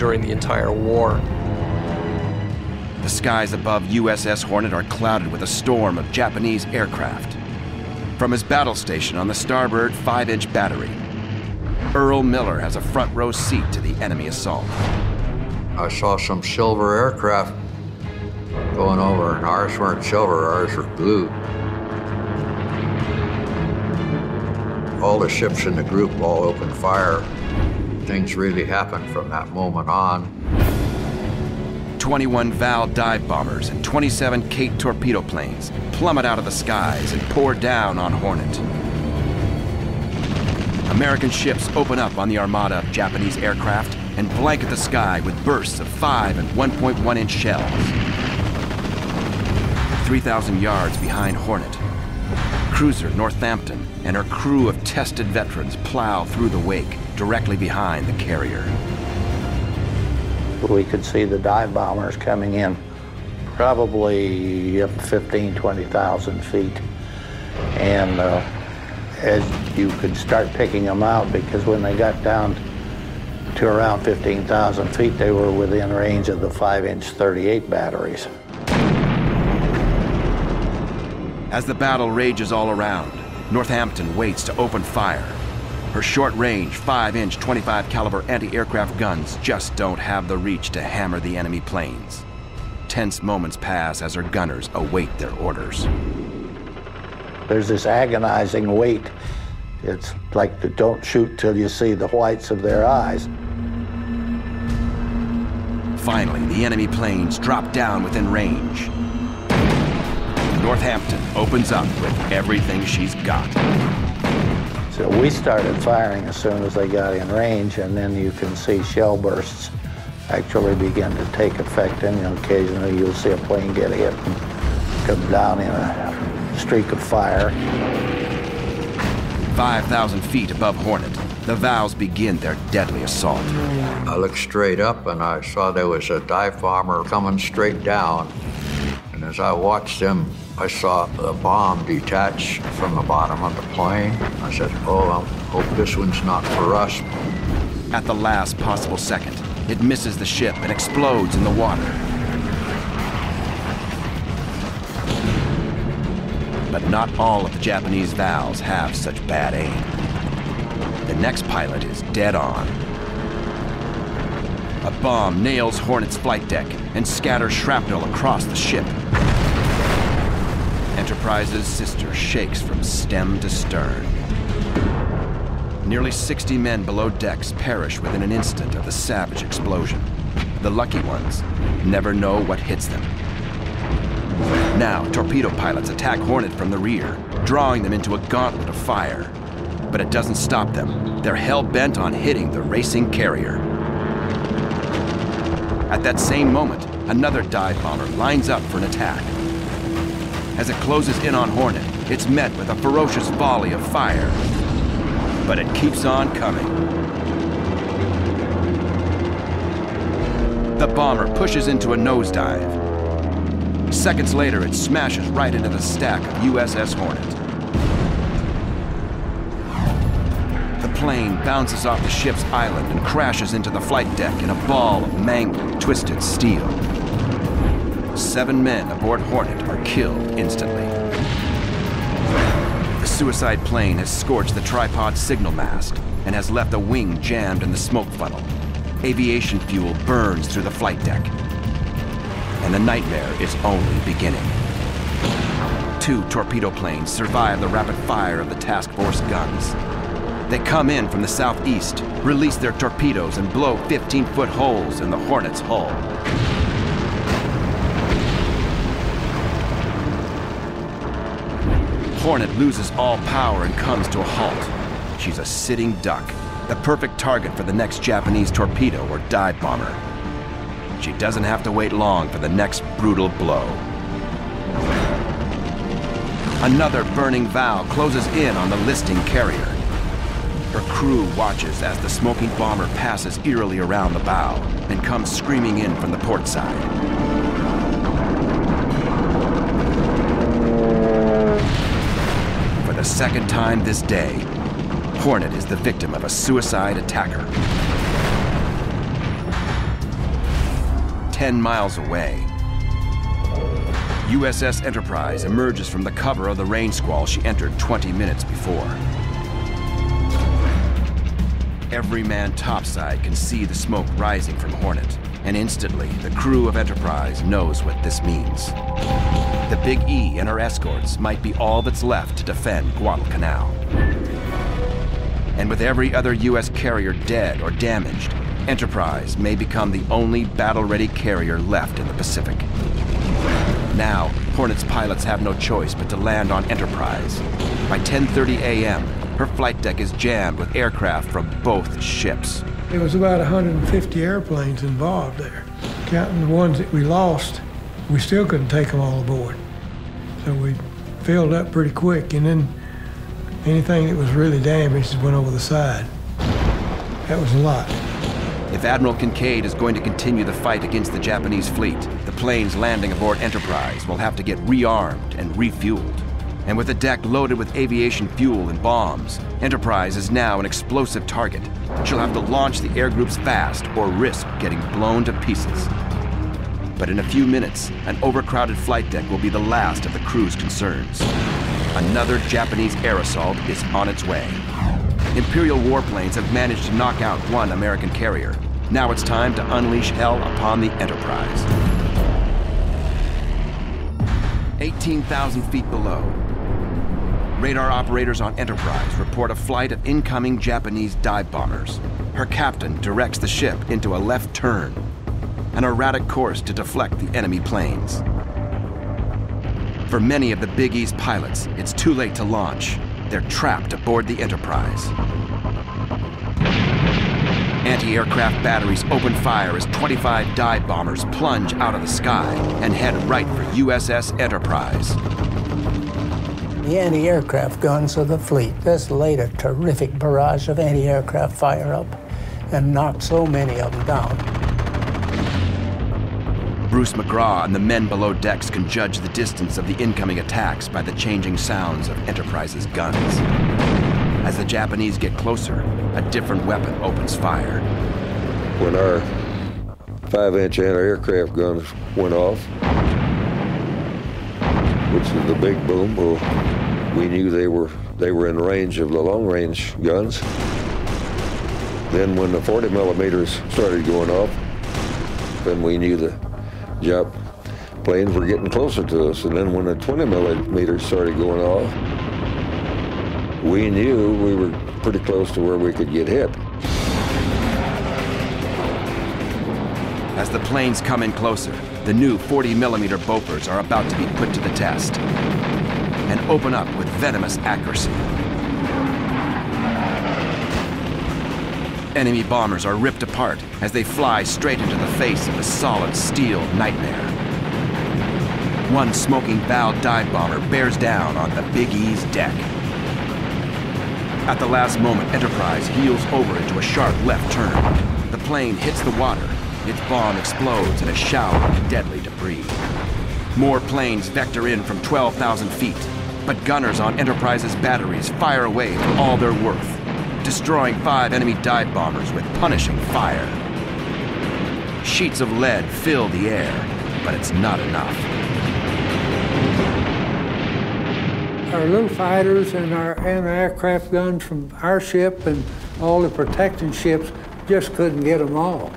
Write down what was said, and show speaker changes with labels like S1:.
S1: during the entire war.
S2: The skies above USS Hornet are clouded with a storm of Japanese aircraft. From his battle station on the starboard 5-inch battery, Earl Miller has a front row seat to the enemy assault.
S3: I saw some silver aircraft going over, and ours weren't silver, ours were blue. All the ships in the group all opened fire. Things really happened from that moment on.
S2: 21 Val dive bombers and 27 Kate torpedo planes plummet out of the skies and pour down on Hornet. American ships open up on the armada of Japanese aircraft and blanket the sky with bursts of 5 and 1.1-inch shells. 3,000 yards behind Hornet, cruiser Northampton and her crew of tested veterans plow through the wake directly behind the carrier.
S4: We could see the dive bombers coming in probably up 15, 20,000 feet. And as you could start picking them out, because when they got down to around 15,000 feet, they were within range of the 5-inch 38 batteries.
S2: As the battle rages all around, Northampton waits to open fire. Her short-range 5-inch 25 caliber anti-aircraft guns just don't have the reach to hammer the enemy planes. Tense moments pass as her gunners await their orders.
S4: There's this agonizing wait. It's like the don't shoot till you see the whites of their eyes.
S2: Finally, the enemy planes drop down within range. Northampton opens up with everything she's got.
S4: So we started firing as soon as they got in range, and then you can see shell bursts actually begin to take effect, and occasionally you'll see a plane get hit and come down in a streak of fire.
S2: 5,000 feet above Hornet, the Vows begin their deadly assault.
S3: I looked straight up and I saw there was a dive bomber coming straight down. And as I watched him, I saw the bomb detach from the bottom of the plane. I said, oh, I hope this one's not for us.
S2: At the last possible second, it misses the ship and explodes in the water. But not all of the Japanese Vows have such bad aim. The next pilot is dead on. A bomb nails Hornet's flight deck and scatters shrapnel across the ship. Enterprise's sister shakes from stem to stern. Nearly 60 men below decks perish within an instant of the savage explosion. The lucky ones never know what hits them. Now, torpedo pilots attack Hornet from the rear, drawing them into a gauntlet of fire. But it doesn't stop them. They're hell-bent on hitting the racing carrier. At that same moment, another dive bomber lines up for an attack. As it closes in on Hornet, it's met with a ferocious volley of fire. But it keeps on coming. The bomber pushes into a nosedive. Seconds later, it smashes right into the stack of USS Hornet. The plane bounces off the ship's island and crashes into the flight deck in a ball of mangled, twisted steel. 7 men aboard Hornet are killed instantly. The suicide plane has scorched the tripod signal mast and has left a wing jammed in the smoke funnel. Aviation fuel burns through the flight deck. And the nightmare is only beginning. 2 torpedo planes survive the rapid fire of the task force guns. They come in from the southeast, release their torpedoes, and blow 15-foot holes in the Hornet's hull. Hornet loses all power and comes to a halt. She's a sitting duck, the perfect target for the next Japanese torpedo or dive bomber. She doesn't have to wait long for the next brutal blow. Another burning Vow closes in on the listing carrier. Her crew watches as the smoking bomber passes eerily around the bow and comes screaming in from the port side. For the second time this day, Hornet is the victim of a suicide attacker. 10 miles away. USS Enterprise emerges from the cover of the rain squall she entered 20 minutes before. Every man topside can see the smoke rising from Hornet, and instantly the crew of Enterprise knows what this means. The Big E and her escorts might be all that's left to defend Guadalcanal. And with every other U.S. carrier dead or damaged, Enterprise may become the only battle-ready carrier left in the Pacific. Now, Hornet's pilots have no choice but to land on Enterprise. By 10:30 a.m., her flight deck is jammed with aircraft from both ships.
S1: There was about 150 airplanes involved there. Counting the ones that we lost, we still couldn't take them all aboard. So we filled up pretty quick, and then anything that was really damaged went over the side. That was a lot.
S2: If Admiral Kincaid is going to continue the fight against the Japanese fleet, the planes landing aboard Enterprise will have to get rearmed and refueled. And with the deck loaded with aviation fuel and bombs, Enterprise is now an explosive target. She'll have to launch the air groups fast or risk getting blown to pieces. But in a few minutes, an overcrowded flight deck will be the last of the crew's concerns. Another Japanese air assault is on its way. Imperial warplanes have managed to knock out one American carrier. Now it's time to unleash hell upon the Enterprise. 18,000 feet below, radar operators on Enterprise report a flight of incoming Japanese dive bombers. Her captain directs the ship into a left turn, an erratic course to deflect the enemy planes. For many of the Big E's pilots, it's too late to launch. They're trapped aboard the Enterprise. Anti-aircraft batteries open fire as 25 dive bombers plunge out of the sky and head right for USS Enterprise.
S5: The anti-aircraft guns of the fleet just laid a terrific barrage of anti-aircraft fire up and knocked so many of them down.
S2: Bruce McGraw and the men below decks can judge the distance of the incoming attacks by the changing sounds of Enterprise's guns. As the Japanese get closer, a different weapon opens fire.
S6: When our 5-inch anti-aircraft guns went off, which is the big boom, well, we knew they were in range of the long-range guns. Then when the 40 millimeters started going off, then we knew the Jap planes were getting closer to us. And then when the 20 millimeters started going off, we knew we were pretty close to where we could get hit.
S2: As the planes come in closer, the new 40-millimeter Bofors are about to be put to the test and open up with venomous accuracy. Enemy bombers are ripped apart as they fly straight into the face of the solid steel nightmare. One smoking bow dive bomber bears down on the Big E's deck. At the last moment, Enterprise heels over into a sharp left turn. The plane hits the water. Its bomb explodes in a shower of deadly debris. More planes vector in from 12,000 feet, but gunners on Enterprise's batteries fire away for all they're worth, destroying 5 enemy dive bombers with punishing fire. Sheets of lead fill the air, but it's not enough.
S1: Our little fighters and our aircraft guns from our ship and all the protecting ships just couldn't get them all.